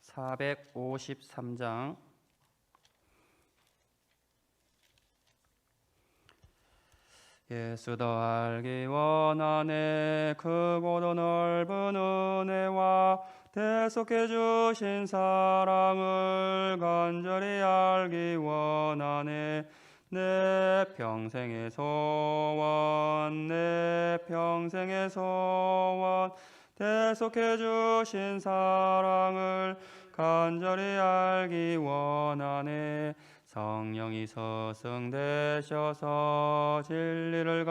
453장 예수 더 알기 원하네. 크고도 넓은 은혜와 대속해 주신 사랑을 간절히 알기 원하네. 내 평생의 소원, 내 평생의 소원, 대속해 주신 사랑을 간절히 알기 원하네. 성령이 서승되셔서 진리를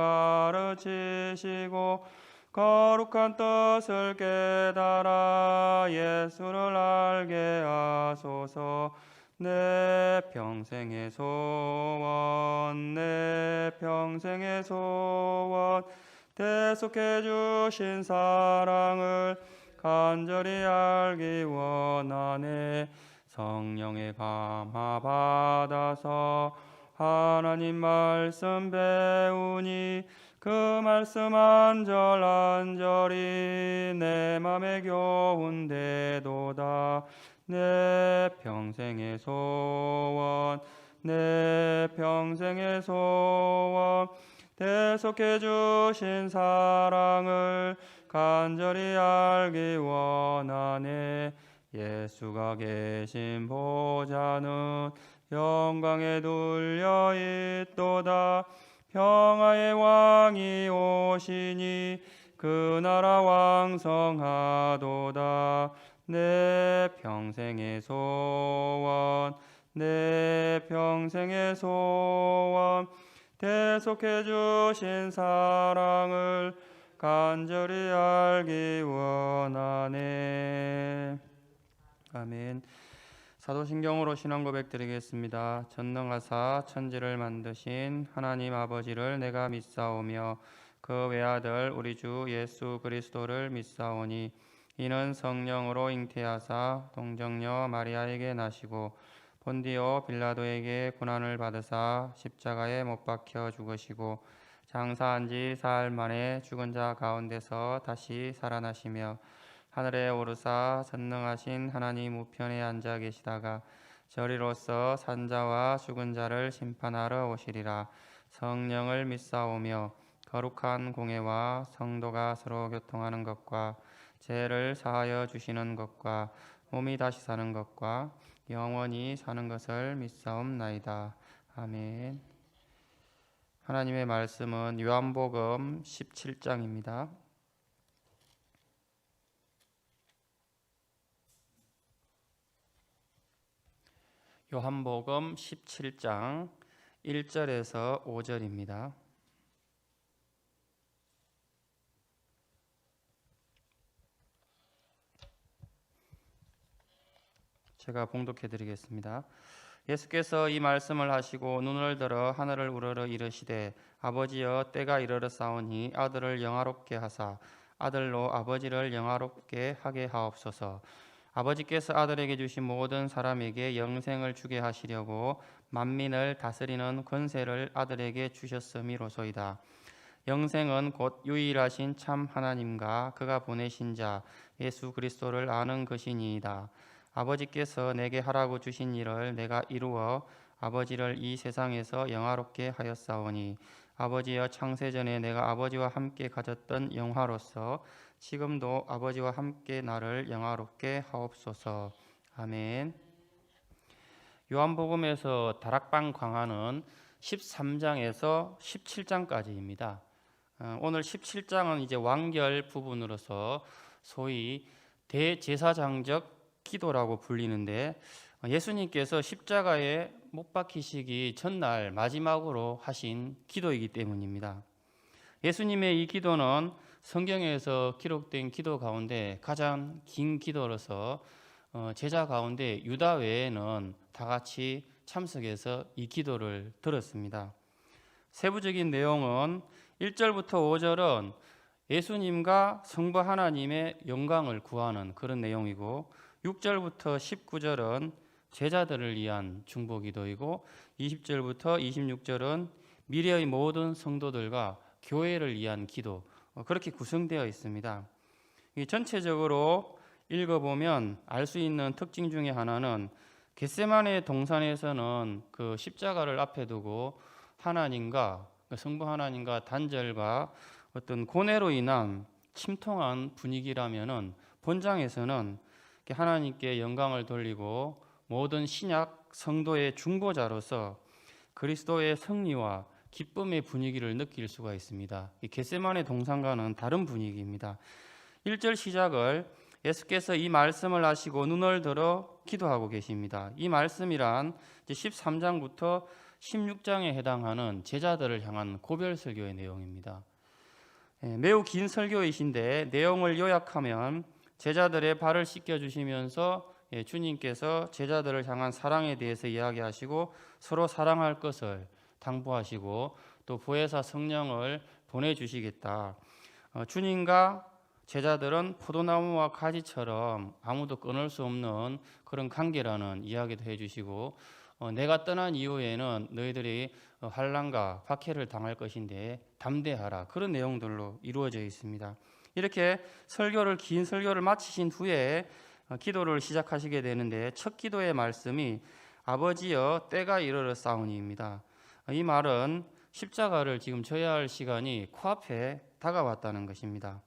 가르치시고 거룩한 뜻을 깨달아 예수를 알게 하소서. 내 평생의 소원, 내 평생의 소원, 대속해 주신 사랑을 간절히 알기 원하네. 성령의 감화 받아서 하나님 말씀 배우니 그 말씀 안절안절이 내 맘에 교훈되도다. 내 평생의 소원, 내 평생의 소원, 대속해 주신 사랑을 간절히 알기 원하네. 예수가 계신 보좌는 영광에 둘려 있도다. 평화의 왕이 오시니 그 나라 왕성하도다. 내 평생의 소원, 내 평생의 소원, 대속해 주신 사랑을 간절히 알기 원하네. 아멘. 사도신경으로 신앙 고백 드리겠습니다. 전능하사 천지를 만드신 하나님 아버지를 내가 믿사오며 그 외아들 우리 주 예수 그리스도를 믿사오니 이는 성령으로 잉태하사 동정녀 마리아에게 나시고 본디오 빌라도에게 고난을 받으사 십자가에 못 박혀 죽으시고 장사한 지 사흘 만에 죽은 자 가운데서 다시 살아나시며 하늘에 오르사 전능하신 하나님 우편에 앉아 계시다가 저리로서 산자와 죽은 자를 심판하러 오시리라. 성령을 믿사오며 거룩한 공회와 성도가 서로 교통하는 것과 죄를 사하여 주시는 것과 몸이 다시 사는 것과 영원히 사는 것을 믿사옵나이다. 아멘. 하나님의 말씀은 요한복음 17장입니다. 요한복음 17장 1절에서 5절입니다. 제가 봉독해 드리겠습니다. 예수께서 이 말씀을 하시고 눈을 들어 하늘을 우러러 이르시되 아버지여 때가 이르렀사오니 아들을 영화롭게 하사 아들로 아버지를 영화롭게 하게 하옵소서. 아버지께서 아들에게 주신 모든 사람에게 영생을 주게 하시려고 만민을 다스리는 권세를 아들에게 주셨음이로소이다. 영생은 곧 유일하신 참 하나님과 그가 보내신 자 예수 그리스도를 아는 것이니이다. 아버지께서 내게 하라고 주신 일을 내가 이루어 아버지를 이 세상에서 영화롭게 하였사오니 아버지여 창세전에 내가 아버지와 함께 가졌던 영화로서 지금도 아버지와 함께 나를 영화롭게 하옵소서. 아멘. 요한복음에서 다락방 강화는 13장에서 17장까지입니다. 오늘 17장은 이제 완결 부분으로서 소위 대제사장적 기도라고 불리는데 예수님께서 십자가에 못 박히시기 전날 마지막으로 하신 기도이기 때문입니다. 예수님의 이 기도는 성경에서 기록된 기도 가운데 가장 긴 기도로서 제자 가운데 유다 외에는 다 같이 참석해서 이 기도를 들었습니다. 세부적인 내용은 1절부터 5절은 예수님과 성부 하나님의 영광을 구하는 그런 내용이고 6절부터 19절은 제자들을 위한 중보기도이고 20절부터 26절은 미래의 모든 성도들과 교회를 위한 기도, 그렇게 구성되어 있습니다. 전체적으로 읽어보면 알 수 있는 특징 중에 하나는 겟세마네 동산에서는 그 십자가를 앞에 두고 하나님과 성부 하나님과 단절과 어떤 고뇌로 인한 침통한 분위기라면은 본장에서는 하나님께 영광을 돌리고 모든 신약 성도의 중보자로서 그리스도의 승리와 기쁨의 분위기를 느낄 수가 있습니다. 이 겟세마네 동산과는 다른 분위기입니다. 1절 시작을 예수께서 이 말씀을 하시고 눈을 들어 기도하고 계십니다. 이 말씀이란 13장부터 16장에 해당하는 제자들을 향한 고별 설교의 내용입니다. 매우 긴 설교이신데 내용을 요약하면 제자들의 발을 씻겨주시면서 주님께서 제자들을 향한 사랑에 대해서 이야기하시고 서로 사랑할 것을 당부하시고 또 보혜사 성령을 보내주시겠다. 주님과 제자들은 포도나무와 가지처럼 아무도 끊을 수 없는 그런 관계라는 이야기도 해주시고 내가 떠난 이후에는 너희들이 환난과 박해를 당할 것인데 담대하라, 그런 내용들로 이루어져 있습니다. 이렇게 긴 설교를 마치신 후에 기도를 시작하시게 되는데 첫 기도의 말씀이 아버지여 때가 이르렀사오니입니다. 이 말은 십자가를 지금 져야 할 시간이 코앞에 다가왔다는 것입니다.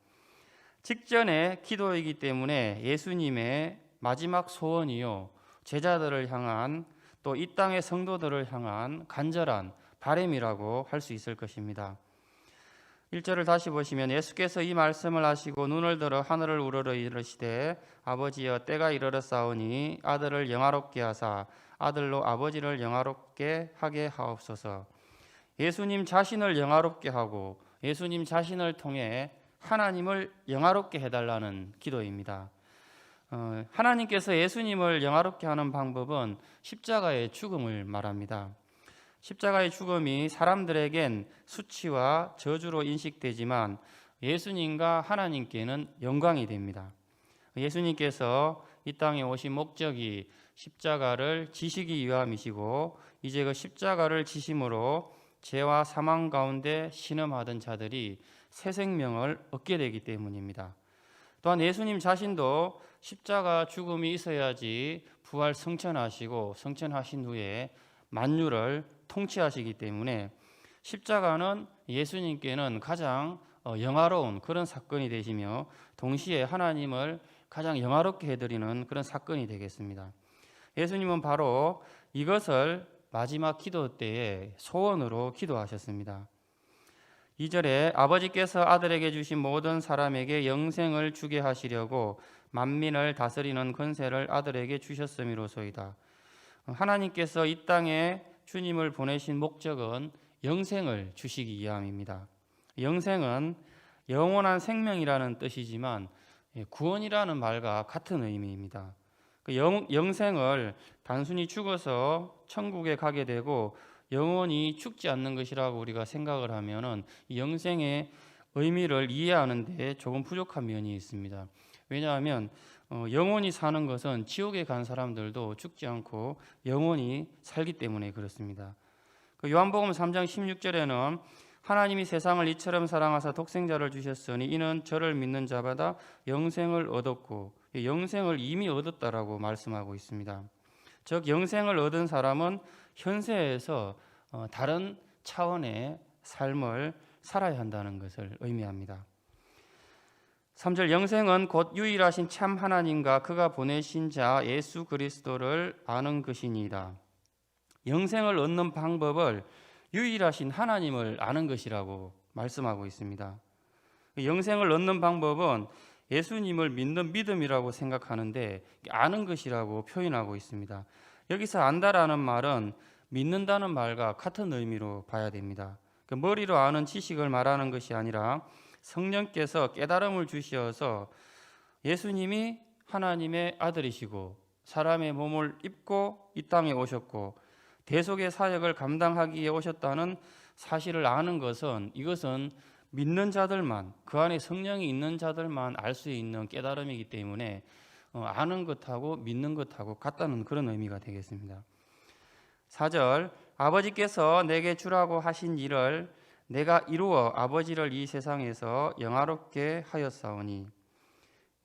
직전의 기도이기 때문에 예수님의 마지막 소원이요, 제자들을 향한 또 이 땅의 성도들을 향한 간절한 바람이라고 할 수 있을 것입니다. 1절을 다시 보시면 예수께서 이 말씀을 하시고 눈을 들어 하늘을 우러러 이르시되 아버지여 때가 이르렀사오니 아들을 영화롭게 하사 아들로 아버지를 영화롭게 하게 하옵소서. 예수님 자신을 영화롭게 하고 예수님 자신을 통해 하나님을 영화롭게 해달라는 기도입니다. 하나님께서 예수님을 영화롭게 하는 방법은 십자가의 죽음을 말합니다. 십자가의 죽음이 사람들에겐 수치와 저주로 인식되지만 예수님과 하나님께는 영광이 됩니다. 예수님께서 이 땅에 오신 목적이 십자가를 지시기 위함이시고 이제 그 십자가를 지심으로 죄와 사망 가운데 신음하던 자들이 새 생명을 얻게 되기 때문입니다. 또한 예수님 자신도 십자가 죽음이 있어야지 부활 승천하시고 승천하신 후에 만유를 통치하시기 때문에 십자가는 예수님께는 가장 영화로운 그런 사건이 되시며 동시에 하나님을 가장 영화롭게 해드리는 그런 사건이 되겠습니다. 예수님은 바로 이것을 마지막 기도 때에 소원으로 기도하셨습니다. 2절에 아버지께서 아들에게 주신 모든 사람에게 영생을 주게 하시려고 만민을 다스리는 권세를 아들에게 주셨음이로소이다. 하나님께서 이 땅에 주님을 보내신 목적은 영생을 주시기 위함입니다. 영생은 영원한 생명이라는 뜻이지만 구원이라는 말과 같은 의미입니다. 영생을 단순히 죽어서 천국에 가게 되고 영원히 죽지 않는 것이라고 우리가 생각을 하면은 이 영생의 의미를 이해하는 데 조금 부족한 면이 있습니다. 왜냐하면 영원히 사는 것은 지옥에 간 사람들도 죽지 않고 영원히 살기 때문에 그렇습니다. 요한복음 3장 16절에는 하나님이 세상을 이처럼 사랑하사 독생자를 주셨으니 이는 저를 믿는 자마다 영생을 얻었고 영생을 이미 얻었다라고 말씀하고 있습니다. 즉 영생을 얻은 사람은 현세에서 다른 차원의 삶을 살아야 한다는 것을 의미합니다. 3절 영생은 곧 유일하신 참 하나님과 그가 보내신 자 예수 그리스도를 아는 것이니이다. 영생을 얻는 방법을 유일하신 하나님을 아는 것이라고 말씀하고 있습니다. 영생을 얻는 방법은 예수님을 믿는 믿음이라고 생각하는데 아는 것이라고 표현하고 있습니다. 여기서 안다라는 말은 믿는다는 말과 같은 의미로 봐야 됩니다. 머리로 아는 지식을 말하는 것이 아니라 성령께서 깨달음을 주시어서 예수님이 하나님의 아들이시고 사람의 몸을 입고 이 땅에 오셨고 대속의 사역을 감당하기 위해 오셨다는 사실을 아는 것은 이것은 믿는 자들만, 그 안에 성령이 있는 자들만 알 수 있는 깨달음이기 때문에 아는 것하고 믿는 것하고 같다는 그런 의미가 되겠습니다. 4절 아버지께서 내게 주라고 하신 일을 내가 이루어 아버지를 이 세상에서 영화롭게 하였사오니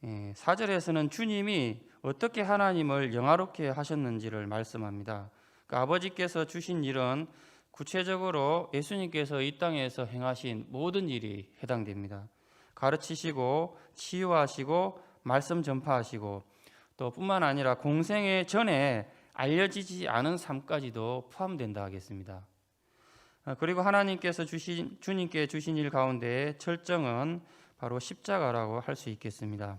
4절에서는 주님이 어떻게 하나님을 영화롭게 하셨는지를 말씀합니다. 그러니까 아버지께서 주신 일은 구체적으로 예수님께서 이 땅에서 행하신 모든 일이 해당됩니다. 가르치시고 치유하시고 말씀 전파하시고 또 뿐만 아니라 공생애 전에 알려지지 않은 삶까지도 포함된다 하겠습니다. 그리고 하나님께서 주님께 주신 일 가운데 철정은 바로 십자가라고 할 수 있겠습니다.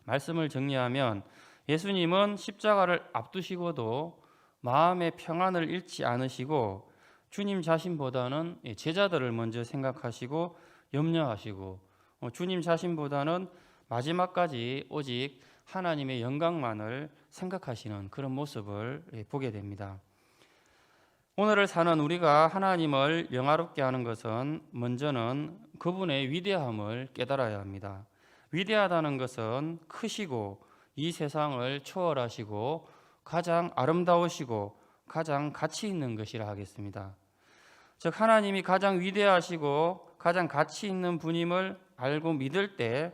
말씀을 정리하면 예수님은 십자가를 앞두시고도 마음의 평안을 잃지 않으시고 주님 자신보다는 제자들을 먼저 생각하시고 염려하시고 주님 자신보다는 마지막까지 오직 하나님의 영광만을 생각하시는 그런 모습을 보게 됩니다. 오늘을 사는 우리가 하나님을 영화롭게 하는 것은 먼저는 그분의 위대함을 깨달아야 합니다. 위대하다는 것은 크시고 이 세상을 초월하시고 가장 아름다우시고 가장 가치 있는 것이라 하겠습니다. 즉 하나님이 가장 위대하시고 가장 가치 있는 분임을 알고 믿을 때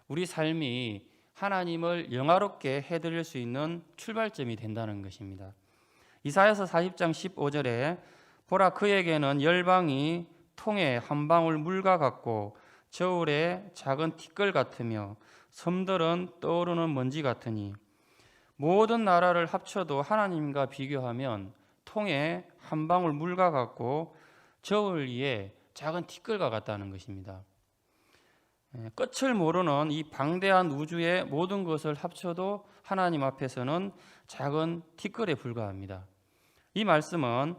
우리 삶이 하나님을 영화롭게 해드릴 수 있는 출발점이 된다는 것입니다. 이사야서 40장 15절에 보라 그에게는 열방이 통에 한 방울 물과 같고 저울에 작은 티끌 같으며 섬들은 떠오르는 먼지 같으니 모든 나라를 합쳐도 하나님과 비교하면 통에 한 방울 물과 같고 저울 위에 작은 티끌과 같다는 것입니다. 끝을 모르는 이 방대한 우주의 모든 것을 합쳐도 하나님 앞에서는 작은 티끌에 불과합니다. 이 말씀은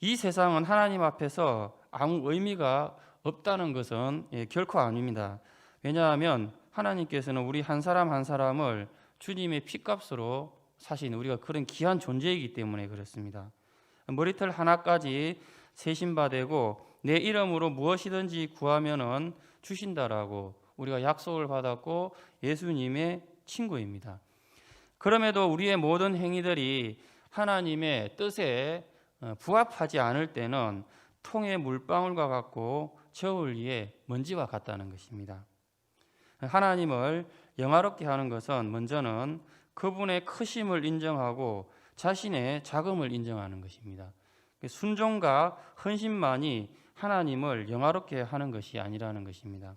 이 세상은 하나님 앞에서 아무 의미가 없다는 것은 결코 아닙니다. 왜냐하면 하나님께서는 우리 한 사람 한 사람을 주님의 피값으로 사신 우리가 그런 귀한 존재이기 때문에 그렇습니다. 머리털 하나까지 세심받되고 내 이름으로 무엇이든지 구하면은 주신다라고 우리가 약속을 받았고 예수님의 친구입니다. 그럼에도 우리의 모든 행위들이 하나님의 뜻에 부합하지 않을 때는 통의 물방울과 같고 저울 위에 먼지와 같다는 것입니다. 하나님을 영화롭게 하는 것은 먼저는 그분의 크심을 인정하고 자신의 작음을 인정하는 것입니다. 순종과 헌신만이 하나님을 영화롭게 하는 것이 아니라는 것입니다.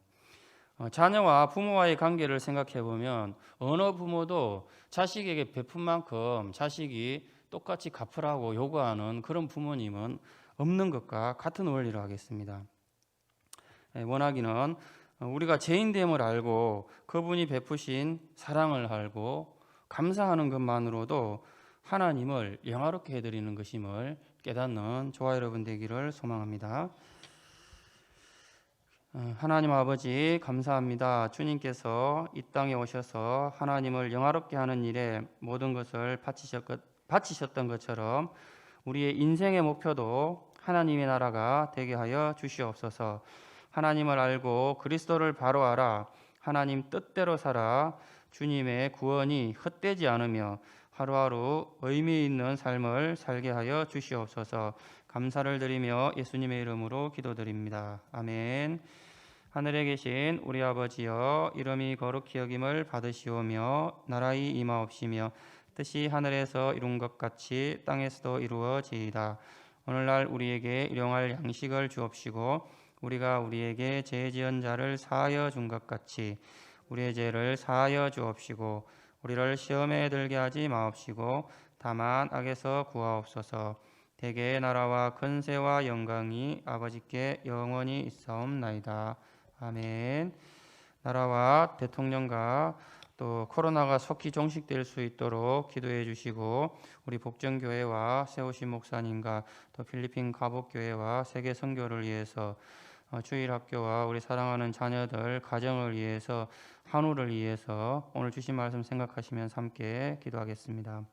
자녀와 부모와의 관계를 생각해 보면 어느 부모도 자식에게 베푼 만큼 자식이 똑같이 갚으라고 요구하는 그런 부모님은 없는 것과 같은 원리로 하겠습니다. 원하기는 우리가 죄인됨을 알고 그분이 베푸신 사랑을 알고 감사하는 것만으로도 하나님을 영화롭게 해드리는 것임을 깨닫는 저와 여러분 되기를 소망합니다. 하나님 아버지 감사합니다. 주님께서 이 땅에 오셔서 하나님을 영화롭게 하는 일에 모든 것을 바치셨던 것처럼 우리의 인생의 목표도 하나님의 나라가 되게 하여 주시옵소서. 하나님을 알고 그리스도를 바로 알아 하나님 뜻대로 살아 주님의 구원이 헛되지 않으며 하루하루 의미 있는 삶을 살게 하여 주시옵소서. 감사를 드리며 예수님의 이름으로 기도드립니다. 아멘. 하늘에 계신 우리 아버지여, 이름이 거룩히 여김을 받으시오며 나라의 임하옵시며 뜻이 하늘에서 이룬 것 같이 땅에서도 이루어지이다. 오늘날 우리에게 일용할 양식을 주옵시고 우리가 우리에게 죄 지은 자를 사하여 준 것 같이 우리의 죄를 사하여 주옵시고 우리를 시험에 들게 하지 마옵시고 다만 악에서 구하옵소서. 대개의 나라와 권세와 영광이 아버지께 영원히 있사옵나이다. 아멘. 나라와 대통령과 또 코로나가 속히 종식될 수 있도록 기도해 주시고 우리 복정교회와 세우신 목사님과 또 필리핀 가복교회와 세계 선교를 위해서 주일학교와 우리 사랑하는 자녀들 가정을 위해서 한우를 위해서 오늘 주신 말씀 생각하시면서 함께 기도하겠습니다.